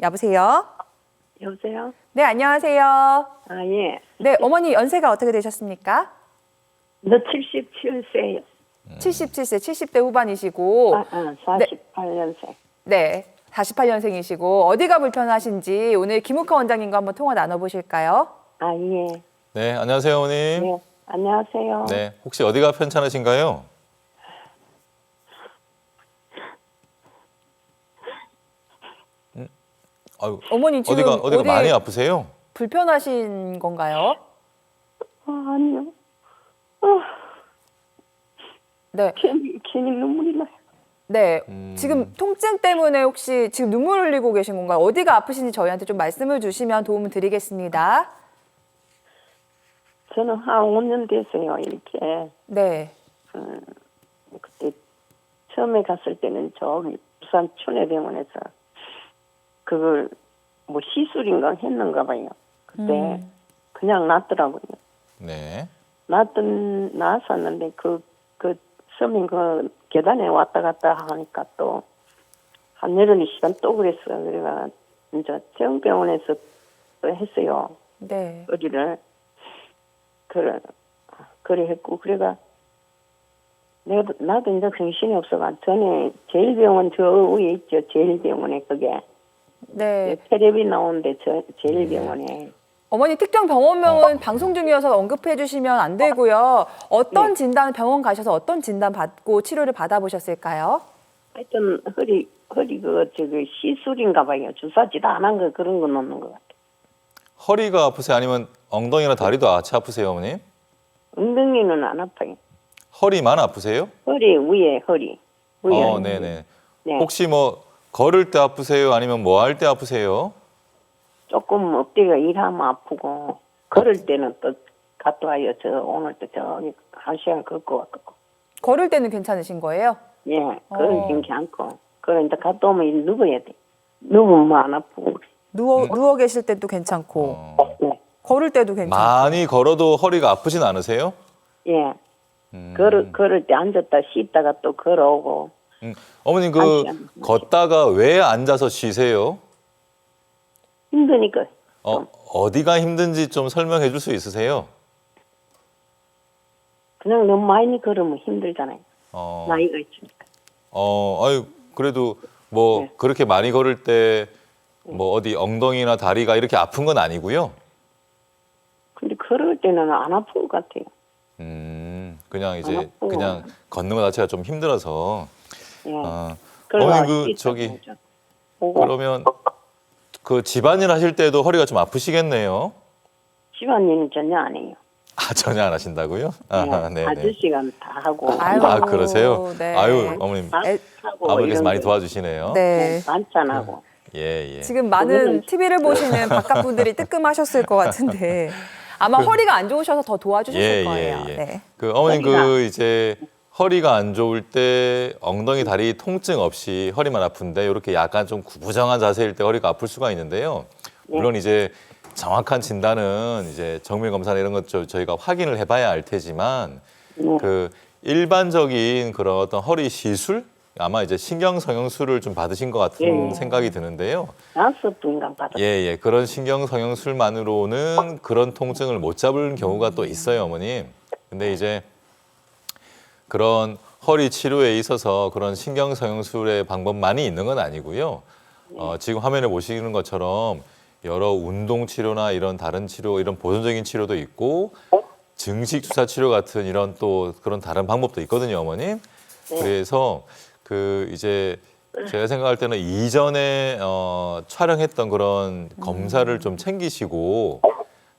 여보세요? 여보세요? 네, 안녕하세요. 아, 예. 네, 어머니 연세가 어떻게 되셨습니까? 너 77세요. 77세, 70대 후반이시고, 48년생. 네, 48년생이시고, 어디가 불편하신지 오늘 김욱하 원장님과 한번 통화 나눠보실까요? 아, 예. 네, 안녕하세요, 어머님. 네, 안녕하세요. 네, 혹시 어디가 편찮으신가요? 아유, 어머니 지금 어디가 어디 많이 아프세요? 불편하신 건가요? 아, 아니요. 네, 괜히 눈물이 나요. 네. 지금 통증 때문에 혹시 지금 눈물 흘리고 계신 건가요? 어디가 아프신지 저희한테 좀 말씀을 주시면 도움을 드리겠습니다. 저는 한 5년 됐어요, 이렇게. 네. 그때 처음에 갔을 때는 저기 부산 춘해병원에서 그걸 뭐 시술인가 했는가 봐요. 그때 그냥 놨더라고요. 네. 나왔었는데 그 서민 그 계단에 왔다 갔다 하니까 또 한 열흘 시간 또 그랬어. 그래가 이제 대형병원에서 또 했어요. 네. 어디를 그래 했고 그래가 나도 이제 정신이 없어가 전에 제일병원 저 위에 있죠. 제일병원에 그게 네. 텔레비 나오는데 저 제일병원에 어머니 특정 병원명은 방송 중이어서 언급해 주시면 안 되고요. 어떤 네. 진단 병원 가셔서 어떤 진단 받고 치료를 받아보셨을까요? 하여튼 허리 저기 시술인가 봐요. 주사지도 안 한 거 그런 거 넣는 것 같아. 허리가 아프세요? 아니면 엉덩이나 다리도 같이 아프세요, 어머님? 엉덩이는 안 아파요. 허리만 아프세요? 허리 위에 허리. 네네. 네. 혹시 뭐 걸을 때 아프세요? 아니면 뭐 할 때 아프세요? 조금 엎드려 일하면 아프고 걸을 때는 또 갔다 와요. 저 오늘 또 저기 1시간 걷고 왔고. 걸을 때는 괜찮으신 거예요? 예, 걸은 괜찮고. 그러니까 갔다 오면 누워야 돼. 누우면 안 아프고. 누워 계실 때도 괜찮고 네. 걸을 때도 괜찮고. 많이 걸어도 허리가 아프진 않으세요? 예. 걸을 때 앉았다 쉬다가 또 걸어오고. 어머님 그 한 시간. 걷다가 왜 앉아서 쉬세요? 힘드니까. 어디가 힘든지 좀 설명해 줄 수 있으세요? 그냥 너무 많이 걸으면 힘들잖아요. 나이가 있으니까. 아유, 그래도 뭐 네. 그렇게 많이 걸을 때 뭐 어디 엉덩이나 다리가 이렇게 아픈 건 아니고요. 근데 걸을 때는 안 아픈 것 같아요. 그냥 이제 아프고. 그냥 걷는 것 자체가 좀 힘들어서. 예. 어머니 그 저기 오고. 그러면 그 집안일 하실 때도 허리가 좀 아프시겠네요. 집안일은 전혀 안 해요. 아, 전혀 안 하신다고요? 네. 아저씨가 다 하고. 아이고, 아, 그러세요? 네. 아유, 어머님 하고 아버지께서 이런 많이 거. 도와주시네요. 네. 반찬하고. 예, 예. 지금 많은 그거는- TV를 보시는 바깥 분들이 뜨끔하셨을 것 같은데 아마 허리가 안 좋으셔서 더 도와주셨을 거예요. 네. 그 어머님 허리가. 그 이제 허리가 안 좋을 때 엉덩이 다리 통증 없이 허리만 아픈데 이렇게 약간 좀 구부정한 자세일 때 허리가 아플 수가 있는데요. 물론 이제 정확한 진단은 이제 정밀 검사나 이런 것 저희가 확인을 해봐야 알 테지만 그 일반적인 그런 어떤 허리 시술 아마 이제 신경성형술을 좀 받으신 것 같은 생각이 드는데요. 5분간 받았어요. 예. 그런 신경성형술만으로는 그런 통증을 못 잡을 경우가 또 있어요, 어머님. 근데 이제 그런 허리 치료에 있어서 그런 신경성형술의 방법만이 있는 건 아니고요. 지금 화면에 보시는 것처럼 여러 운동 치료나 이런 다른 치료, 이런 보존적인 치료도 있고 증식 주사 치료 같은 이런 또 그런 다른 방법도 있거든요, 어머님. 그래서 그 이제 제가 생각할 때는 이전에 촬영했던 그런 검사를 좀 챙기시고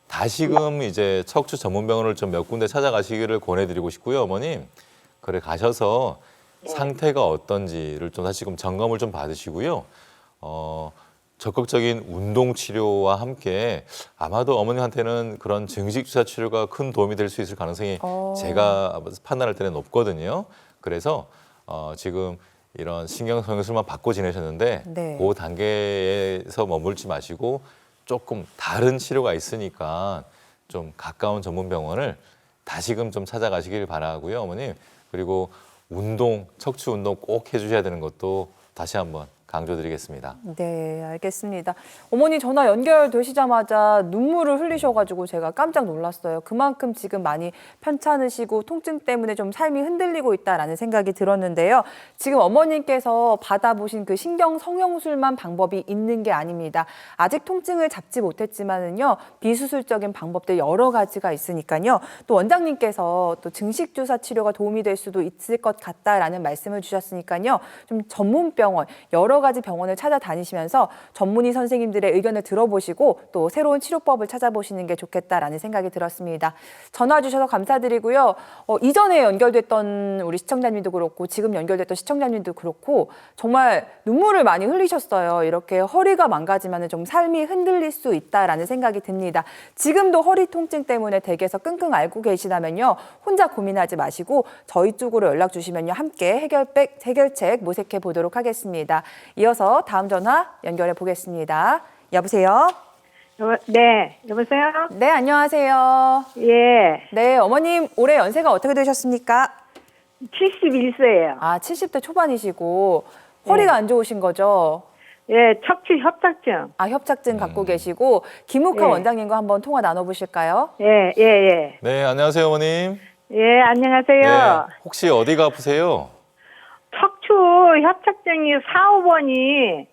다시금 이제 척추 전문병원을 좀 몇 군데 찾아가시기를 권해드리고 싶고요, 어머님. 그래 가셔서 상태가 어떤지를 좀 다시금 점검을 좀 받으시고요. 적극적인 운동 치료와 함께 아마도 어머님한테는 그런 증식 주사 치료가 큰 도움이 될 수 있을 가능성이 제가 판단할 때는 높거든요. 그래서 지금 이런 신경성형술만 받고 지내셨는데 네. 그 단계에서 머물지 마시고 조금 다른 치료가 있으니까 좀 가까운 전문 병원을 다시금 좀 찾아가시길 바라고요, 어머님. 그리고 운동, 척추 운동 꼭 해주셔야 되는 것도 다시 한번 강조드리겠습니다. 네, 알겠습니다. 어머니 전화 연결되시자마자 눈물을 흘리셔가지고 제가 깜짝 놀랐어요. 그만큼 지금 많이 편찮으시고 통증 때문에 좀 삶이 흔들리고 있다라는 생각이 들었는데요. 지금 어머님께서 받아보신 그 신경 성형술만 방법이 있는 게 아닙니다. 아직 통증을 잡지 못했지만은요, 비수술적인 방법들 여러 가지가 있으니까요. 또 원장님께서 또 증식주사 치료가 도움이 될 수도 있을 것 같다라는 말씀을 주셨으니까요. 좀 전문 병원, 여러 가지 병원을 찾아다니시면서 전문의 선생님들의 의견을 들어보시고 또 새로운 치료법을 찾아보시는 게 좋겠다라는 생각이 들었습니다. 전화 주셔서 감사드리고요. 이전에 연결됐던 우리 시청자님도 그렇고 지금 연결됐던 시청자님도 그렇고 정말 눈물을 많이 흘리셨어요. 이렇게 허리가 망가지면 좀 삶이 흔들릴 수 있다라는 생각이 듭니다. 지금도 허리 통증 때문에 댁에서 끙끙 앓고 계시다면요. 혼자 고민하지 마시고 저희 쪽으로 연락 주시면요. 함께 해결책 모색해 보도록 하겠습니다. 이어서 다음 전화 연결해 보겠습니다. 여보세요? 네, 여보세요? 네, 안녕하세요. 예, 네, 어머님 올해 연세가 어떻게 되셨습니까? 71세예요. 아, 70대 초반이시고 허리가 안 좋으신 거죠? 예, 척추 협착증. 아, 협착증 갖고 계시고 김욱하 예. 원장님과 한번 통화 나눠보실까요? 예, 예, 예. 네, 안녕하세요, 어머님. 예, 안녕하세요. 네, 혹시 어디가 아프세요? 척추 협착증이 4, 5번이,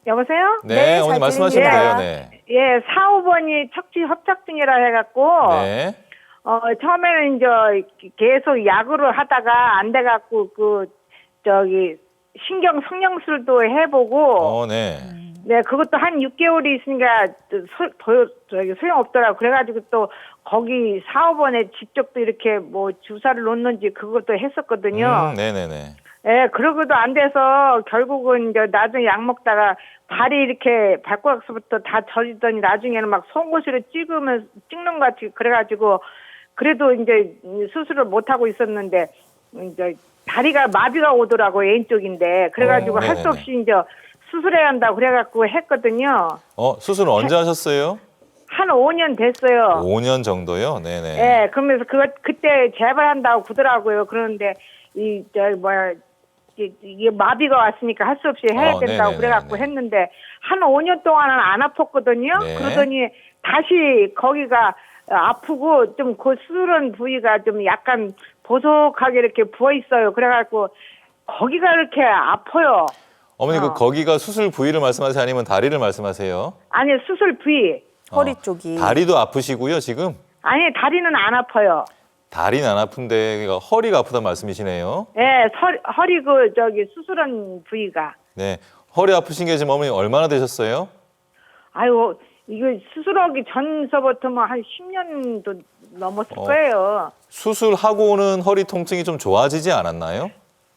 여보세요? 네, 네, 어머님 잘 말씀하시면 돼요. 들립니다. 네. 예, 4, 5번이 척추 협착증이라 해갖고, 네. 처음에는 이제 계속 약으로 하다가 안 돼갖고, 신경 성형술도 해보고, 네. 네, 그것도 한 6개월이 있으니까 소용없더라고. 그래가지고 또 거기 사업원에 직접 또 이렇게 뭐 주사를 놓는지 그것도 했었거든요. 네네네. 예, 그러고도 안 돼서 결국은 이제 나중에 약 먹다가 발이 이렇게 발가락서부터 다 저리더니 나중에는 막 송곳으로 찍는 것 같이 그래가지고 그래도 이제 수술을 못 하고 있었는데 이제 다리가 마비가 오더라고 왼쪽인데 그래가지고 할 수 네네네. 없이 이제 수술해야 한다고 그래갖고 했거든요. 수술 언제 하셨어요? 한 5년 됐어요. 5년 정도요? 네네. 예, 그러면서 그때 재발한다고 그러더라고요. 그러는데 이게 마비가 왔으니까 할 수 없이 해야 된다고 네네네네. 그래갖고 했는데 한 5년 동안은 안 아팠거든요. 네. 그러더니 다시 거기가 아프고 좀 그 수술한 부위가 좀 약간 보석하게 이렇게 부어 있어요. 그래갖고 거기가 이렇게 아파요. 어머니 거기가 수술 부위를 말씀하세요? 아니면 다리를 말씀하세요? 아니 수술 부위. 허리 쪽이. 다리도 아프시고요, 지금? 아니 다리는 안 아파요. 다리는 안 아픈데 그러니까 허리가 아프다는 말씀이시네요. 예, 허리 수술한 부위가. 네. 허리 아프신 게 지금 어머니 얼마나 되셨어요? 아이고 이거 수술하기 전서부터 뭐 한 10년도 넘었을 거예요. 수술하고는 허리 통증이 좀 좋아지지 않았나요?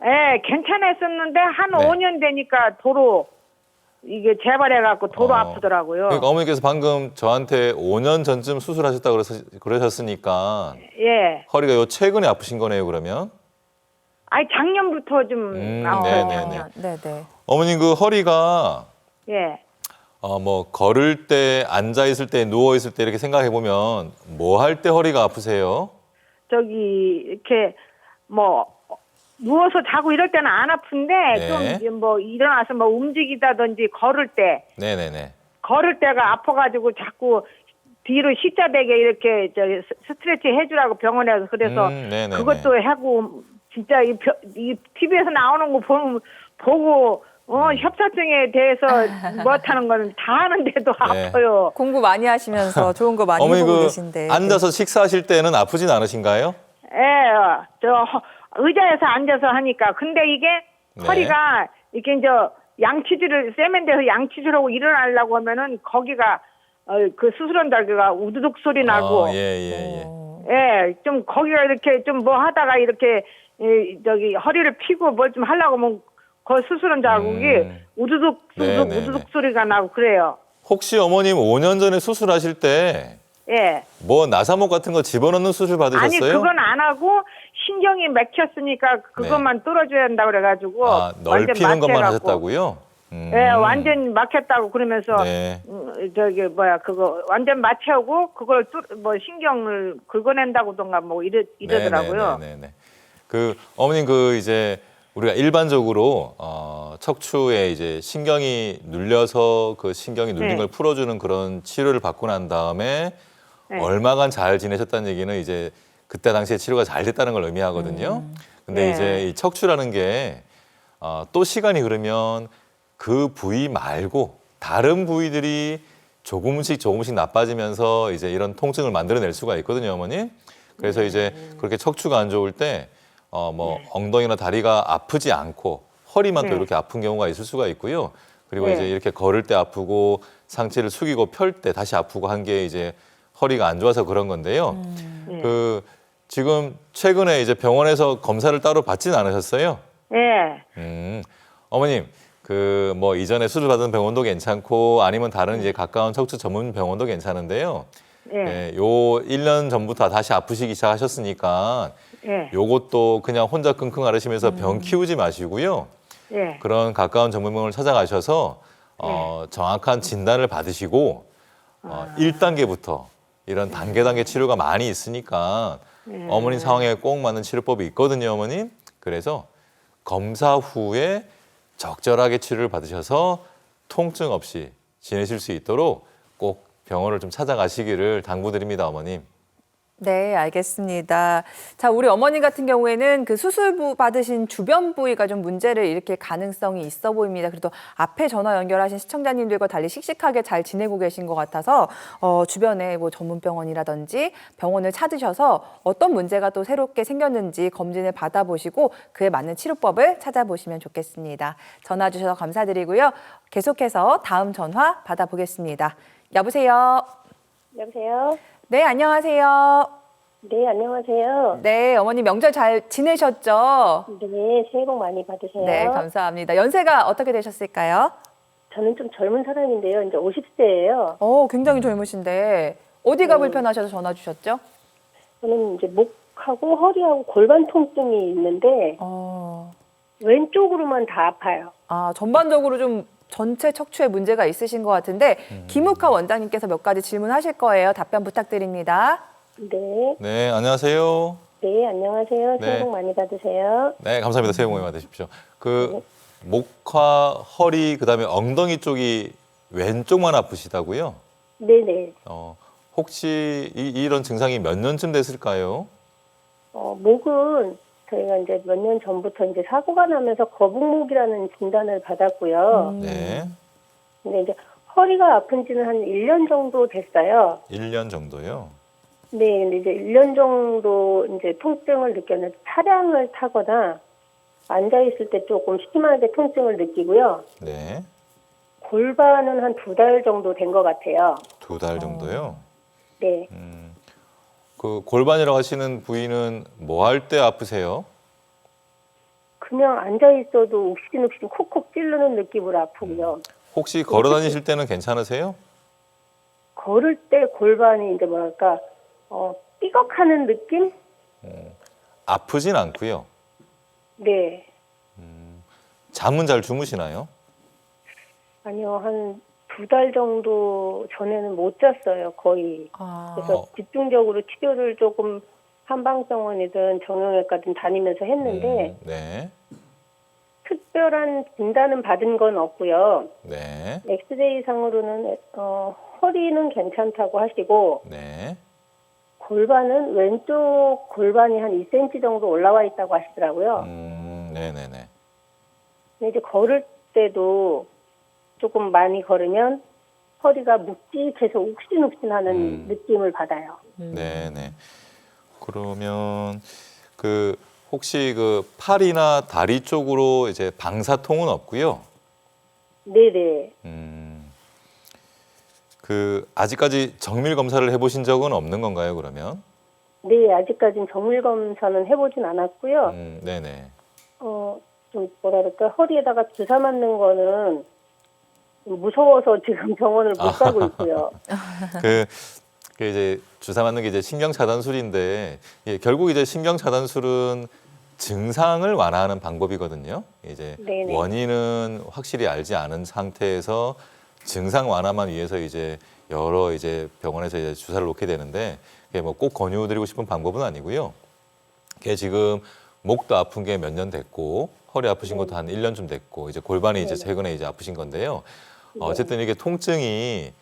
예, 괜찮았었는데 한 네. 5년 되니까 도로 이게 재발해갖고 도로 아프더라고요. 그러니까 어머니께서 방금 저한테 5년 전쯤 수술하셨다고 그러셨으니까 예. 허리가 요 최근에 아프신 거네요, 그러면? 아니 작년부터 좀 아파요. 네네네. 네네. 어머님 그 허리가 예. 뭐 걸을 때, 앉아 있을 때, 누워 있을 때 이렇게 생각해 보면 뭐 할 때 허리가 아프세요? 이렇게 뭐 누워서 자고 이럴 때는 안 아픈데 네. 좀 뭐 일어나서 뭐 움직이다든지 걸을 때 네네네. 걸을 때가 아파가지고 자꾸 뒤로 C자되게 이렇게 스트레치 해주라고 병원에서 그래서 네네네. 그것도 하고 진짜 이 TV에서 나오는 거 보고 협착증에 대해서 못하는 거는 다 하는데도 네. 아파요. 공부 많이 하시면서 좋은 거 많이 어머니 보고 그 계신데. 앉아서 식사하실 때는 아프진 않으신가요? 예, 의자에서 앉아서 하니까 근데 이게 네. 허리가 이렇게 이제 양치질을 세면대에서 양치질하고 일어나려고 하면은 거기가 그 수술한 달기가 우두둑 소리 나고 예. 예, 좀 거기가 이렇게 좀 뭐 하다가 이렇게 허리를 피고 뭘 좀 하려고 하면 그 수술한 자국이 우두둑 네네네. 우두둑 소리가 나고 그래요. 혹시 어머님 5년 전에 수술하실 때 예. 뭐 나사목 같은 거 집어넣는 수술 받으셨어요? 아니 그건 안 하고 신경이 막혔으니까 그것만 뚫어줘야 한다 그래가지고 넓히는 것만 막혀갖고. 하셨다고요? 예, 완전 막혔다고 그러면서 네. 그거 완전 맞춰고 그걸 뭐 신경을 긁어낸다고던가 뭐 이러더라고요. 네네네. 그 어머님 그 이제 우리가 일반적으로 척추에 이제 신경이 눌려서 그 신경이 눌린 네. 걸 풀어주는 그런 치료를 받고 난 다음에 네. 얼마간 잘 지내셨다는 얘기는 이제 그때 당시에 치료가 잘 됐다는 걸 의미하거든요. 근데 네. 이제 이 척추라는 게 또 시간이 흐르면 그 부위 말고 다른 부위들이 조금씩 나빠지면서 이제 이런 통증을 만들어낼 수가 있거든요, 어머니. 그래서 이제 그렇게 척추가 안 좋을 때 뭐 엉덩이나 다리가 아프지 않고 허리만 또 네. 이렇게 아픈 경우가 있을 수가 있고요. 그리고 네. 이제 이렇게 걸을 때 아프고 상체를 숙이고 펼 때 다시 아프고 한 게 이제 허리가 안 좋아서 그런 건데요. 네. 그 지금 최근에 이제 병원에서 검사를 따로 받지는 않으셨어요? 예. 어머님, 그 뭐 이전에 수술 받은 병원도 괜찮고 아니면 다른 이제 가까운 척추 전문 병원도 괜찮은데요. 예. 요 1년 전부터 다시 아프시기 시작하셨으니까 예. 요것도 그냥 혼자 끙끙 앓으시면서 병 키우지 마시고요. 예. 그런 가까운 전문병원을 찾아가셔서 정확한 진단을 받으시고 1단계부터 이런 단계 치료가 많이 있으니까 어머니 상황에 꼭 맞는 치료법이 있거든요, 어머님. 그래서 검사 후에 적절하게 치료를 받으셔서 통증 없이 지내실 수 있도록 꼭 병원을 좀 찾아가시기를 당부드립니다, 어머님. 네, 알겠습니다. 자, 우리 어머니 같은 경우에는 그 수술 받으신 주변 부위가 좀 문제를 일으킬 가능성이 있어 보입니다. 그래도 앞에 전화 연결하신 시청자님들과 달리 씩씩하게 잘 지내고 계신 것 같아서 주변에 뭐 전문병원이라든지 병원을 찾으셔서 어떤 문제가 또 새롭게 생겼는지 검진을 받아보시고 그에 맞는 치료법을 찾아보시면 좋겠습니다. 전화 주셔서 감사드리고요. 계속해서 다음 전화 받아보겠습니다. 여보세요? 여보세요? 네, 안녕하세요. 네, 안녕하세요. 네, 어머니 명절 잘 지내셨죠? 네, 새해 복 많이 받으세요. 네, 감사합니다. 연세가 어떻게 되셨을까요? 저는 좀 젊은 사람인데요. 이제 50세예요. 굉장히 젊으신데 어디가 불편하셔서 전화 주셨죠? 저는 이제 목하고 허리하고 골반 통증이 있는데 왼쪽으로만 다 아파요. 전반적으로 좀 전체 척추에 문제가 있으신 것 같은데 김욱하 원장님께서 몇 가지 질문하실 거예요. 답변 부탁드립니다. 네. 네, 안녕하세요. 네, 안녕하세요. 새해 네. 복 많이 받으세요. 네, 감사합니다. 새해 복 많이 받으십시오. 그 목과 허리 그다음에 엉덩이 쪽이 왼쪽만 아프시다고요? 네네. 혹시 이런 증상이 몇 년쯤 됐을까요? 목은 저희가 이제 몇 년 전부터 이제 사고가 나면서 거북목이라는 진단을 받았고요. 네, 근데 이제 허리가 아픈 지는 한 1년 정도 됐어요. 1년 정도요. 네, 근데 이제 1년 정도 이제 통증을 느꼈는데 차량을 타거나 앉아있을 때 조금 심하게 통증을 느끼고요. 네, 골반은 한 2달 정도 된 것 같아요. 2달 정도요. 네. 그 골반이라고 하시는 부위는 뭐 할 때 아프세요? 그냥 앉아있어도 욱신욱신 콕콕 찌르는 느낌으로 아프고요. 혹시 걸어 다니실 때는 괜찮으세요? 걸을 때 골반이 이제 뭐랄까, 삐걱하는 느낌? 아프진 않고요. 네. 잠은 잘 주무시나요? 아니요, 한 2달 정도 전에는 못 잤어요, 거의. 그래서 집중적으로 치료를 조금 한방병원이든 정형외과든 다니면서 했는데 네, 특별한 진단은 받은 건 없고요. 네, 엑스레이상으로는 허리는 괜찮다고 하시고 네. 골반은 왼쪽 골반이 한 2cm 정도 올라와 있다고 하시더라고요. 네네네. 근데 이제 걸을 때도 조금 많이 걸으면 허리가 묵직해서 욱신욱신하는 느낌을 받아요. 네네. 그러면 그 혹시 그 팔이나 다리 쪽으로 이제 방사통은 없고요. 네네. 그 아직까지 정밀 검사를 해보신 적은 없는 건가요? 그러면? 네, 아직까지는 정밀 검사는 해보진 않았고요. 네네. 좀 뭐라 그럴까, 허리에다가 주사 맞는 거는 좀 무서워서 지금 병원을 못 가고 있고요. 그 이제 주사 맞는 게 이제 신경 차단술인데 결국 이제 신경 차단술은 증상을 완화하는 방법이거든요. 이제 네네. 원인은 확실히 알지 않은 상태에서 증상 완화만 위해서 이제 여러 이제 병원에서 이제 주사를 놓게 되는데 그게 뭐 꼭 권유드리고 싶은 방법은 아니고요. 그게 지금 목도 아픈 게 몇 년 됐고 허리 아프신 것도 한 1년쯤 됐고 이제 골반이 이제 최근에 이제 아프신 건데요. 어쨌든 이게 통증이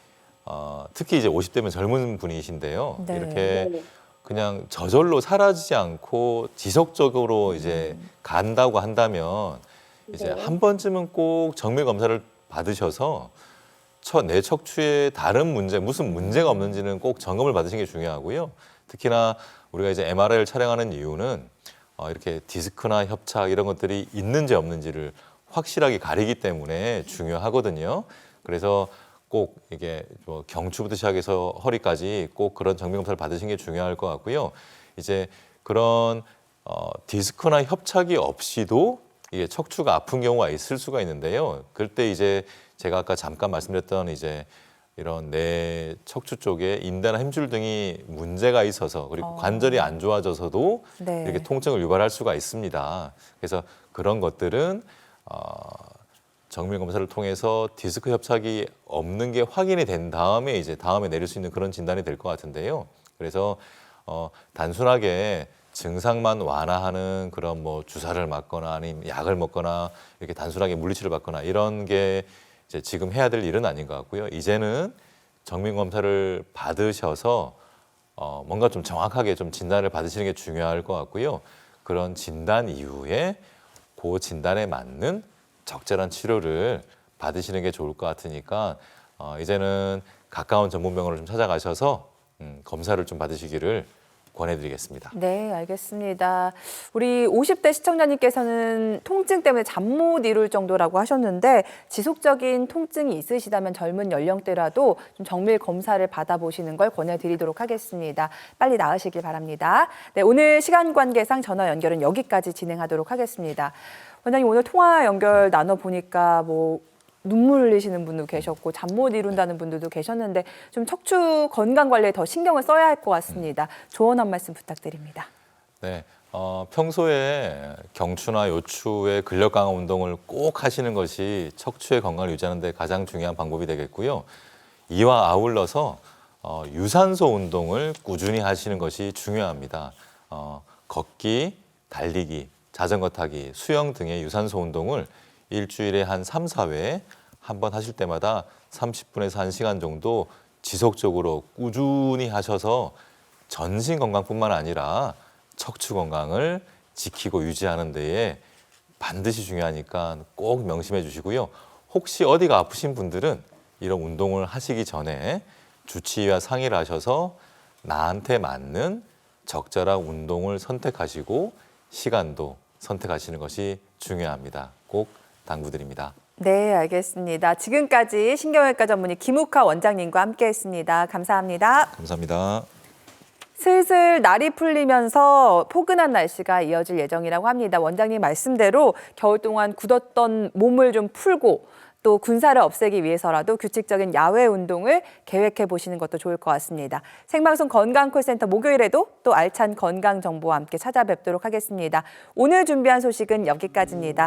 특히 이제 50대면 젊은 분이신데요. 네. 이렇게 그냥 저절로 사라지지 않고 지속적으로 이제 간다고 한다면 이제 한 번쯤은 꼭 정밀 검사를 받으셔서 내 척추에 다른 문제, 무슨 문제가 없는지는 꼭 점검을 받으시는 게 중요하고요. 특히나 우리가 이제 MRI를 촬영하는 이유는 이렇게 디스크나 협착 이런 것들이 있는지 없는지를 확실하게 가리기 때문에 중요하거든요. 그래서 꼭 이게 뭐 경추부터 시작해서 허리까지 꼭 그런 정밀 검사를 받으시는 게 중요할 것 같고요. 이제 그런 디스크나 협착이 없이도 이게 척추가 아픈 경우가 있을 수가 있는데요. 그때 이제 제가 아까 잠깐 말씀드렸던 이제 이런 내 척추 쪽에 인대나 힘줄 등이 문제가 있어서 그리고 관절이 안 좋아져서도 네. 이렇게 통증을 유발할 수가 있습니다. 그래서 그런 것들은 정밀 검사를 통해서 디스크 협착이 없는 게 확인이 된 다음에 이제 다음에 내릴 수 있는 그런 진단이 될 것 같은데요. 그래서 단순하게 증상만 완화하는 그런 뭐 주사를 맞거나 아니면 약을 먹거나 이렇게 단순하게 물리치료를 받거나 이런 게 이제 지금 해야 될 일은 아닌 것 같고요. 이제는 정밀 검사를 받으셔서 뭔가 좀 정확하게 좀 진단을 받으시는 게 중요할 것 같고요. 그런 진단 이후에 그 진단에 맞는 적절한 치료를 받으시는 게 좋을 것 같으니까 이제는 가까운 전문병원을 좀 찾아가셔서 검사를 좀 받으시기를 권해드리겠습니다. 네, 알겠습니다. 우리 50대 시청자님께서는 통증 때문에 잠 못 이룰 정도라고 하셨는데 지속적인 통증이 있으시다면 젊은 연령대라도 좀 정밀 검사를 받아보시는 걸 권해드리도록 하겠습니다. 빨리 나으시길 바랍니다. 네, 오늘 시간 관계상 전화 연결은 여기까지 진행하도록 하겠습니다. 원장님 오늘 통화 연결 나눠보니까 뭐 눈물 흘리시는 분도 계셨고 잠 못 이룬다는 분들도 계셨는데 좀 척추 건강 관리에 더 신경을 써야 할 것 같습니다. 조언 한 말씀 부탁드립니다. 네, 평소에 경추나 요추의 근력 강화 운동을 꼭 하시는 것이 척추의 건강을 유지하는 데 가장 중요한 방법이 되겠고요. 이와 아울러서 유산소 운동을 꾸준히 하시는 것이 중요합니다. 걷기, 달리기, 자전거 타기, 수영 등의 유산소 운동을 일주일에 한 3, 4회 한 번 하실 때마다 30분에서 1시간 정도 지속적으로 꾸준히 하셔서 전신 건강뿐만 아니라 척추 건강을 지키고 유지하는 데에 반드시 중요하니까 꼭 명심해 주시고요. 혹시 어디가 아프신 분들은 이런 운동을 하시기 전에 주치의와 상의를 하셔서 나한테 맞는 적절한 운동을 선택하시고 시간도 선택하시는 것이 중요합니다. 꼭 당부드립니다. 네, 알겠습니다. 지금까지 신경외과 전문의 김욱하 원장님과 함께했습니다. 감사합니다. 감사합니다. 슬슬 날이 풀리면서 포근한 날씨가 이어질 예정이라고 합니다. 원장님 말씀대로 겨울 동안 굳었던 몸을 좀 풀고 또 군사를 없애기 위해서라도 규칙적인 야외 운동을 계획해 보시는 것도 좋을 것 같습니다. 생방송 건강콜센터 목요일에도 또 알찬 건강 정보와 함께 찾아뵙도록 하겠습니다. 오늘 준비한 소식은 여기까지입니다.